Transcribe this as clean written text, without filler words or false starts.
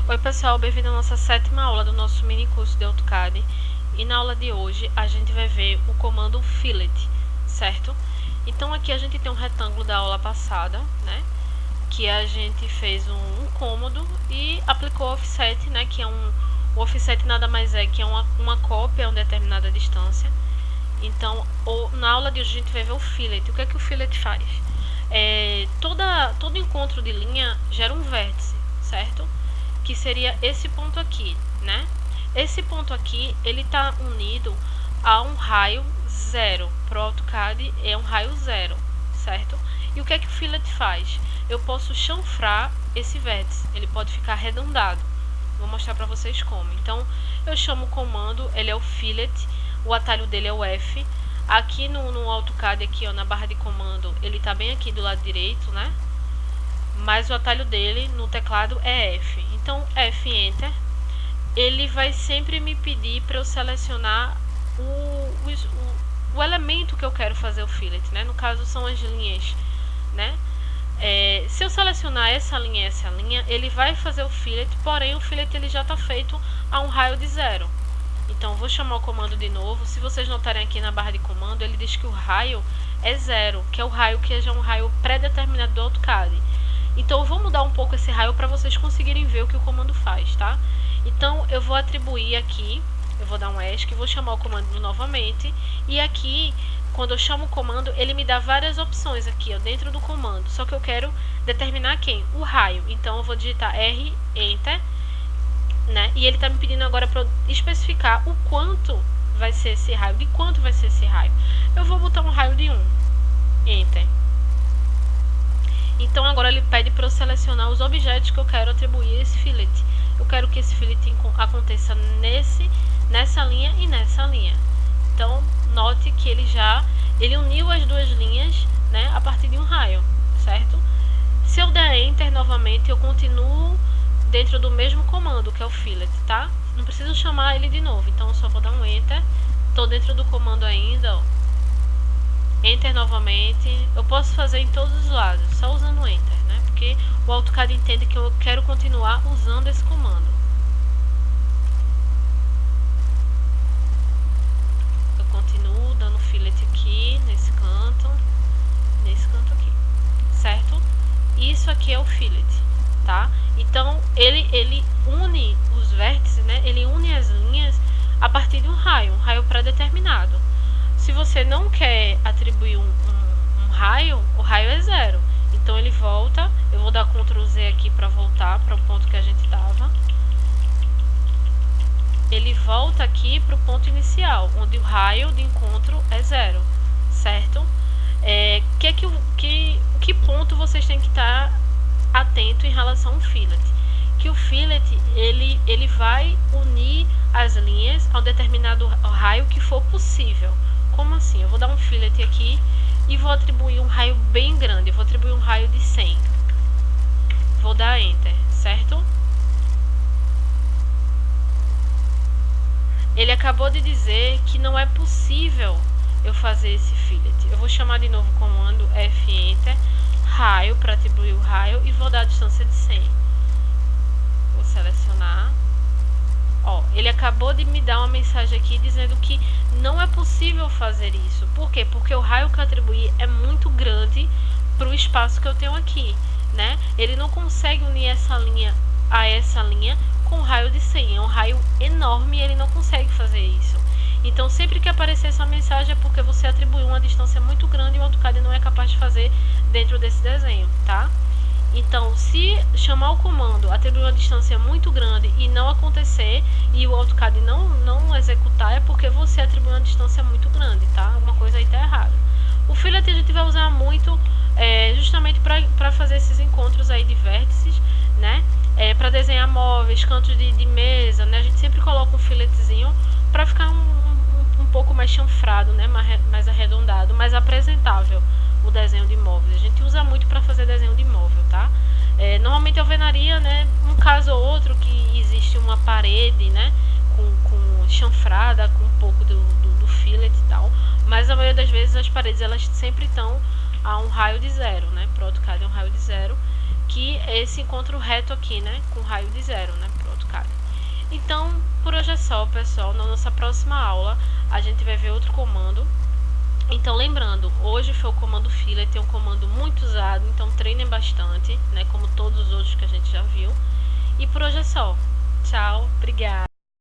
Oi pessoal, bem-vindo à nossa 7ª aula do nosso mini curso de AutoCAD. E na aula de hoje a gente vai ver o comando fillet, certo? Então aqui a gente tem um retângulo da aula passada, né? Que a gente fez um cômodo e aplicou offset, né? Que é o offset nada mais é que é uma cópia a uma determinada distância. Então, na aula de hoje a gente vai ver o fillet. O que é que o fillet faz? Todo encontro de linha gera um vértice, certo? Que seria esse ponto aqui, né? Esse ponto aqui, ele está unido a um raio zero. Para o AutoCAD é um raio zero, certo? E o que é que o fillet faz? Eu posso chanfrar esse vértice, ele pode ficar arredondado. Vou mostrar para vocês como. Então, eu chamo o comando, ele é o fillet, o atalho dele é o F. Aqui no AutoCAD, aqui ó, na barra de comando, ele está bem aqui do lado direito, né? Mas o atalho dele no teclado é F. Então, F Enter, ele vai sempre me pedir para eu selecionar o elemento que eu quero fazer o fillet, né? No caso, são as linhas, né? Se eu selecionar essa linha e essa linha, ele vai fazer o fillet, porém o fillet ele já está feito a um raio de zero. Então, vou chamar o comando de novo. Se vocês notarem aqui na barra de comando, ele diz que o raio é zero, que é o raio que é já um raio pré-determinado do AutoCAD. Então, eu vou mudar um pouco esse raio para vocês conseguirem ver o que o comando faz, tá? Então, eu vou atribuir aqui, eu vou dar um ESC, vou chamar o comando novamente. E aqui, quando eu chamo o comando, ele me dá várias opções aqui, ó, dentro do comando. Só que eu quero determinar quem? O raio. Então, eu vou digitar R, Enter, né? E ele está me pedindo agora para especificar o quanto vai ser esse raio, de quanto vai ser esse raio. Eu vou botar um raio de 1, Enter. Então agora ele pede para eu selecionar os objetos que eu quero atribuir a esse fillet. Eu quero que esse fillet aconteça nessa linha e nessa linha. Então note que ele uniu as duas linhas, né, a partir de um raio, certo? Se eu der Enter novamente, eu continuo dentro do mesmo comando, que é o fillet, tá? Não preciso chamar ele de novo, então eu só vou dar um Enter. Estou dentro do comando ainda, ó. Enter novamente. Eu posso fazer em todos os lados, só usando Enter, né? Porque o AutoCAD entende que eu quero continuar usando esse comando. Eu continuo dando fillet aqui, nesse canto aqui, certo? Isso aqui é o fillet, tá? Então, ele une os vértices, né? Ele une as linhas a partir de um raio pré-determinado. Se você não quer atribuir um raio, o raio é zero. Então ele volta, eu vou dar Ctrl Z aqui para voltar para o ponto que a gente estava. Ele volta aqui para o ponto inicial, onde o raio de encontro é zero, certo? Que ponto vocês têm que estar atento em relação ao fillet? Que o fillet ele vai unir as linhas a um determinado raio que for possível. Como assim? Eu vou dar um fillet aqui e vou atribuir um raio bem grande. Eu vou atribuir um raio de 100. Vou dar Enter, certo? Ele acabou de dizer que não é possível eu fazer esse fillet. Eu vou chamar de novo o comando F Enter, raio, para atribuir o raio, e vou dar a distância de 100. Vou selecionar. Ó, ele acabou de me dar uma mensagem aqui dizendo que não é possível fazer isso. Por quê? Porque o raio que eu atribuí é muito grande para o espaço que eu tenho aqui, né? Ele não consegue unir essa linha a essa linha com um raio de 100. É um raio enorme e ele não consegue fazer isso. Então, sempre que aparecer essa mensagem é porque você atribuiu uma distância muito grande e o AutoCAD não é capaz de fazer dentro desse desenho, tá? Então, se chamar o comando, atribuir uma distância muito grande e não acontecer, e o AutoCAD não executar, é porque você atribuiu uma distância muito grande, tá? Alguma coisa aí tá errada. O fillet a gente vai usar muito justamente para fazer esses encontros aí de vértices, né? Para desenhar móveis, cantos de mesa, né? A gente sempre coloca um filletzinho para ficar um pouco mais chanfrado, né? Mais arredondado, mais apresentável o desenho de móveis. A gente usa muito para fazer desenho de móvel, tá? Normalmente a alvenaria, né? Um caso ou outro que existe uma parede, né? Com chanfrada, com um pouco do fillet e tal. Mas a maioria das vezes as paredes elas sempre estão a um raio de zero, né? Pro AutoCAD é um raio de zero, que é esse encontro reto aqui, né, com raio de 0, né, pro AutoCAD. Então, por hoje é só, pessoal. Na nossa próxima aula, a gente vai ver outro comando. Então, lembrando, hoje foi o comando fillet, é um comando muito usado, então treinem bastante, né, como todos os outros que a gente já viu. E por hoje é só. Tchau, obrigada.